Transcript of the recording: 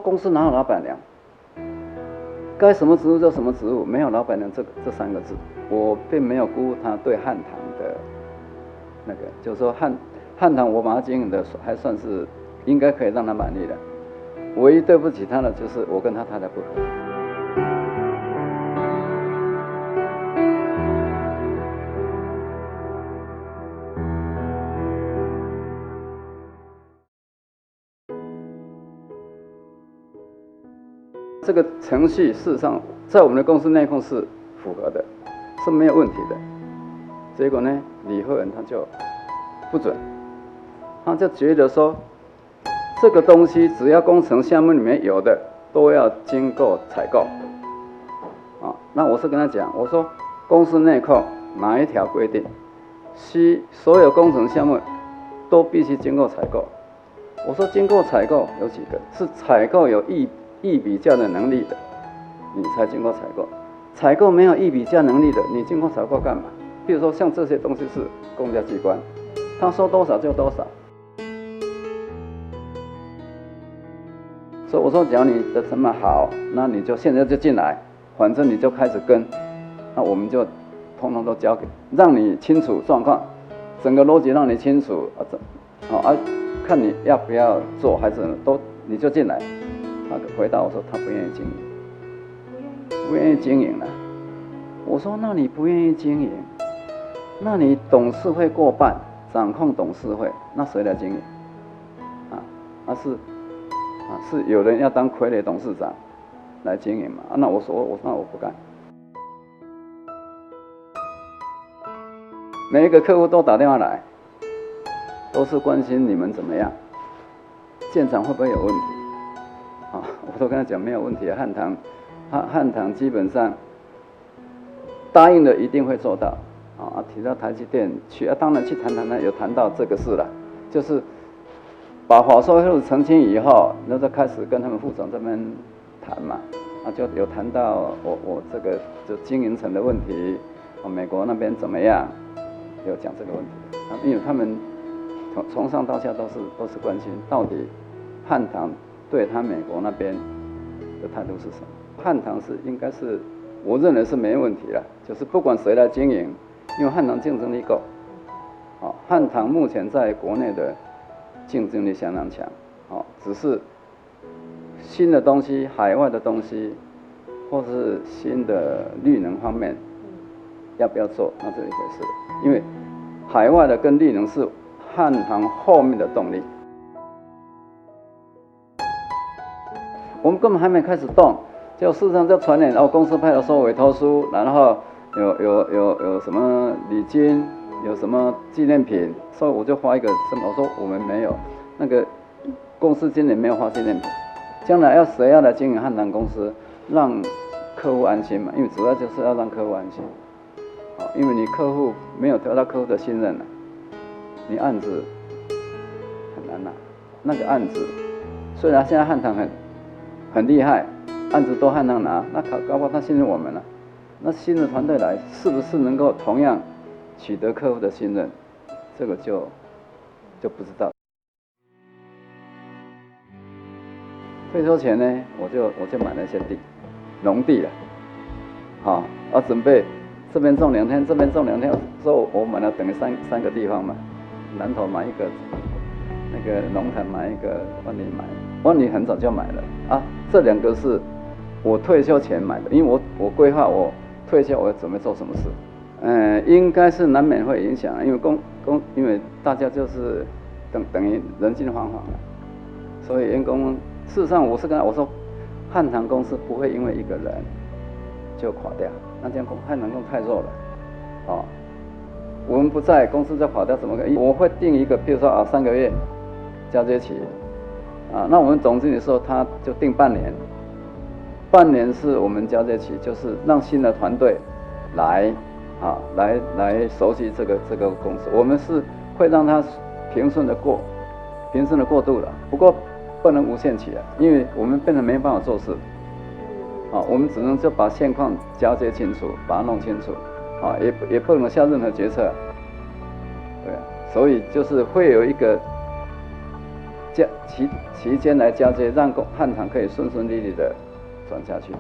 公司哪有老板娘？该什么职务就什么职务，没有老板娘这三个字。我并没有辜负他对汉唐的那个，就是说汉唐我把它经营的还算是应该可以让他满意的。唯一对不起他的就是我跟他太太不合。这个程序事实上在我们的公司内控是符合的，是没有问题的。结果呢，李慧文他就不准，他就觉得说，这个东西只要工程项目里面有的，都要经过采购。那我是跟他讲，我说公司内控哪一条规定，所有工程项目都必须经过采购。我说经过采购有几个，是采购有议比价的能力的，你才经过采购。采购没有议比价能力的，你经过采购干嘛？比如说像这些东西是公家机关，他说多少就多少。所以我说，只要你的成本好，那你就现在就进来，反正你就开始跟，那我们就通通都交给，让你清楚状况，整个逻辑让你清楚看你要不要做，还是都你就进来。他回答我说他不愿意经营，不愿意经营了。我说那你不愿意经营，那你董事会过半，掌控董事会，那谁来经营？是有人要当傀儡董事长来经营嘛？那我说那我不干。每一个客户都打电话来，都是关心你们怎么样，建厂会不会有问题？我都跟他讲没有问题。汉唐基本上答应的一定会做到。提到台积电去，当然去谈谈有谈到这个事了，就是把法说会澄清以后，那就开始跟他们副总这边谈嘛，就有谈到我这个就经营层的问题，美国那边怎么样，有讲这个问题，因为他们从上到下都是关心到底汉唐对他美国那边的态度是什么。汉唐应该是我认为是没问题了，就是不管谁来经营，因为汉唐竞争力够，汉唐目前在国内的竞争力相当强，只是新的东西、海外的东西，或是新的绿能方面，要不要做，那是一回事。因为海外的跟绿能是汉唐后面的动力，我们根本还没开始动，就事实上就传言公司派了收委托书，然后有什么礼金。有什么纪念品，所以我就发一个什么？我说我们没有，那个公司今年没有发纪念品，将来谁要来经营汉唐公司，让客户安心嘛？因为主要就是要让客户安心，因为你客户没有得到客户的信任了，你案子很难拿。那个案子虽然现在汉唐很厉害，案子都汉唐拿，那搞不好他信任我们了，那新的团队来是不是能够同样取得客户的信任，这个就不知道。退休前呢，我就买了一些地，农地了，准备这边种2天，这边种2天，所以我买了等于三个地方嘛，南投买一个，那个龙潭买一个，万里买，万里很早就买了这2个是我退休前买的，因为我规划我退休我要准备做什么事。应该是难免会影响，因为因为大家就是等于人心惶惶了，所以员工事实上我是跟我说，汉唐公司不会因为一个人就垮掉，那这样汉唐公司太弱了，我们不在，公司就垮掉，怎么可能？我会定一个，比如说3个月交接期，那我们总经理说他就定半年，半年是我们交接期，就是让新的团队来熟悉这个公司，我们是会让他平顺的过渡的，不过不能无限期了，因为我们变得没办法做事，我们只能就把现况交接清楚，把它弄清楚，也不能下任何决策，对，所以就是会有一个期间来交接，让汉唐可以顺顺利利的转下去。